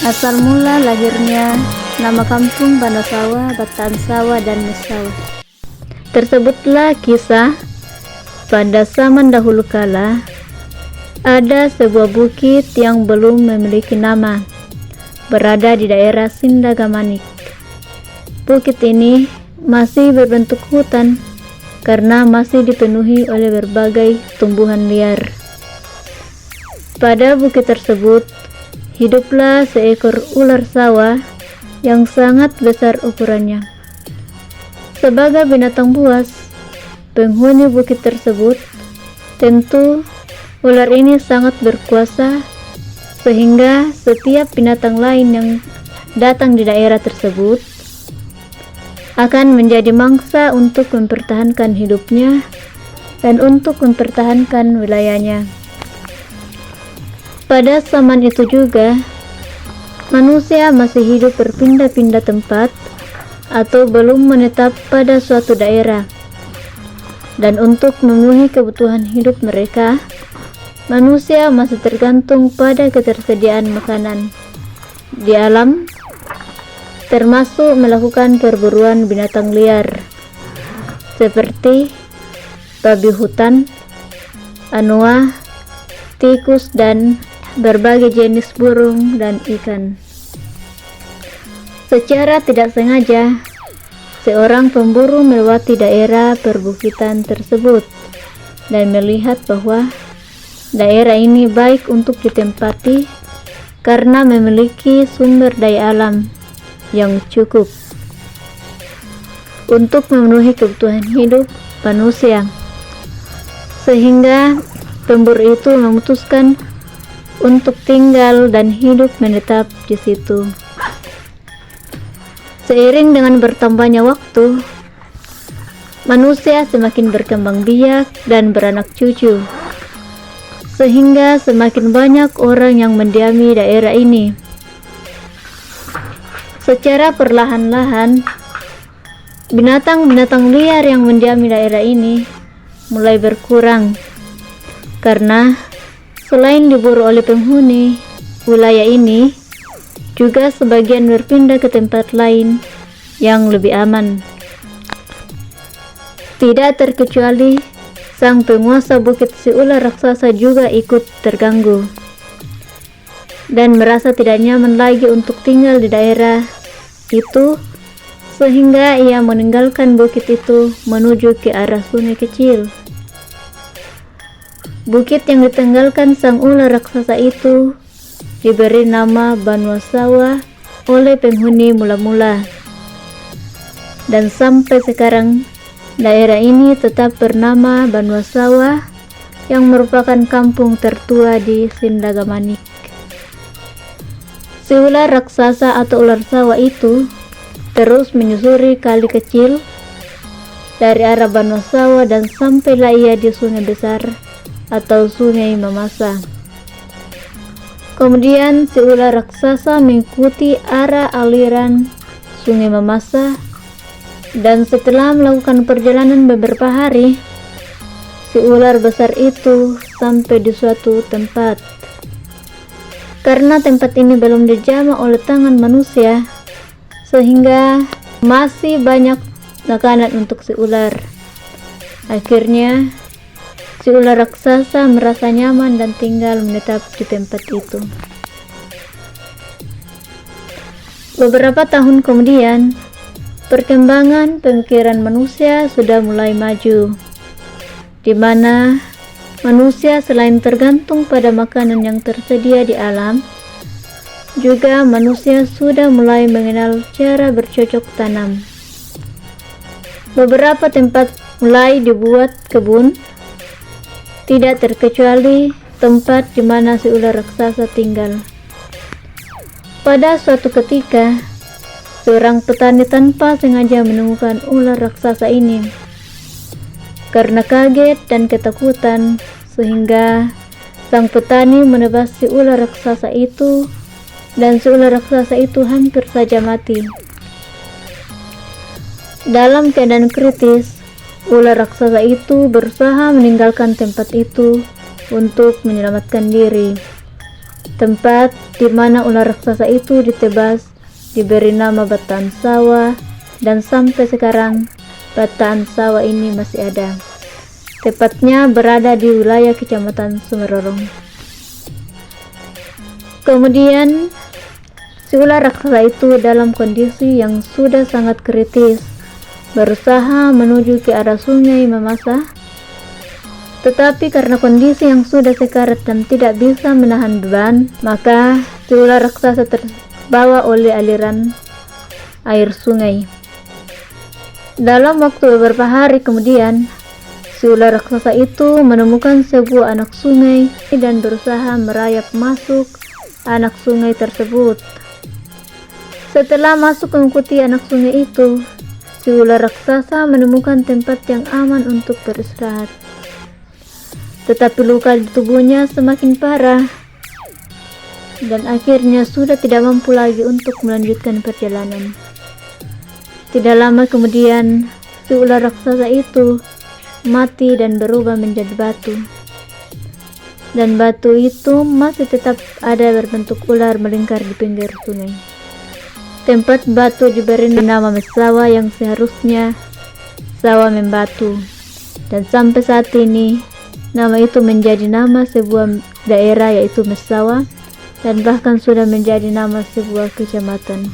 Asal mula lahirnya nama kampung Banasawa, Batansawa, dan Mesawa. Tersebutlah kisah pada zaman dahulu kala ada sebuah bukit yang belum memiliki nama, berada di daerah Sindagamanik. Bukit ini masih berbentuk hutan karena masih dipenuhi oleh berbagai tumbuhan liar. Pada bukit tersebut hiduplah seekor ular sawah yang sangat besar ukurannya. Sebagai binatang buas, penghuni bukit tersebut, tentu ular ini sangat berkuasa sehingga setiap binatang lain yang datang di daerah tersebut akan menjadi mangsa untuk mempertahankan hidupnya dan untuk mempertahankan wilayahnya. Pada zaman itu juga, manusia masih hidup berpindah-pindah tempat atau belum menetap pada suatu daerah. Dan untuk memenuhi kebutuhan hidup mereka, manusia masih tergantung pada ketersediaan makanan di alam, termasuk melakukan perburuan binatang liar seperti babi hutan, anoa, tikus, dan berbagai jenis burung dan ikan. Secara tidak sengaja, seorang pemburu melewati daerah perbukitan tersebut dan melihat bahwa daerah ini baik untuk ditempati karena memiliki sumber daya alam yang cukup untuk memenuhi kebutuhan hidup manusia, sehingga pemburu itu memutuskan untuk tinggal dan hidup menetap di situ. Seiring dengan bertambahnya waktu, manusia semakin berkembang biak dan beranak cucu, sehingga semakin banyak orang yang mendiami daerah ini. Secara perlahan-lahan, binatang-binatang liar yang mendiami daerah ini mulai berkurang karena selain diburu oleh penghuni wilayah ini, juga sebagian berpindah ke tempat lain yang lebih aman. Tidak terkecuali sang penguasa bukit si ular raksasa juga ikut terganggu dan merasa tidak nyaman lagi untuk tinggal di daerah itu, sehingga ia meninggalkan bukit itu menuju ke arah sungai kecil. Bukit yang ditinggalkan sang ular raksasa itu diberi nama Banasawa oleh penghuni mula-mula, dan sampai sekarang daerah ini tetap bernama Banasawa yang merupakan kampung tertua di Sindagamanik. Si ular raksasa atau ular sawah itu terus menyusuri kali kecil dari arah Banasawa dan sampailah ia di sungai besar atau Sungai Mamasa. Kemudian si ular raksasa mengikuti arah aliran Sungai Mamasa, dan setelah melakukan perjalanan beberapa hari, si ular besar itu sampai di suatu tempat. Karena tempat ini belum dijamah oleh tangan manusia, sehingga masih banyak makanan untuk si ular. Akhirnya si ular raksasa merasa nyaman dan tinggal menetap di tempat itu. Beberapa tahun kemudian, perkembangan pemikiran manusia sudah mulai maju, di mana manusia selain tergantung pada makanan yang tersedia di alam, juga manusia sudah mulai mengenal cara bercocok tanam. Beberapa tempat mulai dibuat kebun, tidak terkecuali tempat di mana si ular raksasa tinggal. Pada suatu ketika, seorang petani tanpa sengaja menemukan ular raksasa ini. Karena kaget dan ketakutan, sehingga sang petani menebas si ular raksasa itu, dan si ular raksasa itu hampir saja mati. Dalam keadaan kritis, ular raksasa itu berusaha meninggalkan tempat itu untuk menyelamatkan diri. Tempat di mana ular raksasa itu ditebas diberi nama Bataan Sawah, dan sampai sekarang Bataan Sawah ini masih ada. Tepatnya berada di wilayah Kecamatan Sumerorong. Kemudian si ular raksasa itu dalam kondisi yang sudah sangat kritis, berusaha menuju ke arah sungai Mamasa. Tetapi karena kondisi yang sudah sekarat dan tidak bisa menahan beban, maka si ular raksasa terbawa oleh aliran air sungai. Dalam waktu beberapa hari kemudian, si ular raksasa itu menemukan sebuah anak sungai dan berusaha merayap masuk anak sungai tersebut. Setelah masuk mengikuti anak sungai itu, si ular raksasa menemukan tempat yang aman untuk beristirahat. Tetapi luka di tubuhnya semakin parah dan akhirnya sudah tidak mampu lagi untuk melanjutkan perjalanan. Tidak lama kemudian, si ular raksasa itu mati dan berubah menjadi batu. Dan batu itu masih tetap ada berbentuk ular melingkar di pinggir sungai. Tempat batu diberi nama Messawa yang seharusnya Sawah Membatu. Dan sampai saat ini nama itu menjadi nama sebuah daerah yaitu Messawa, dan bahkan sudah menjadi nama sebuah kecamatan.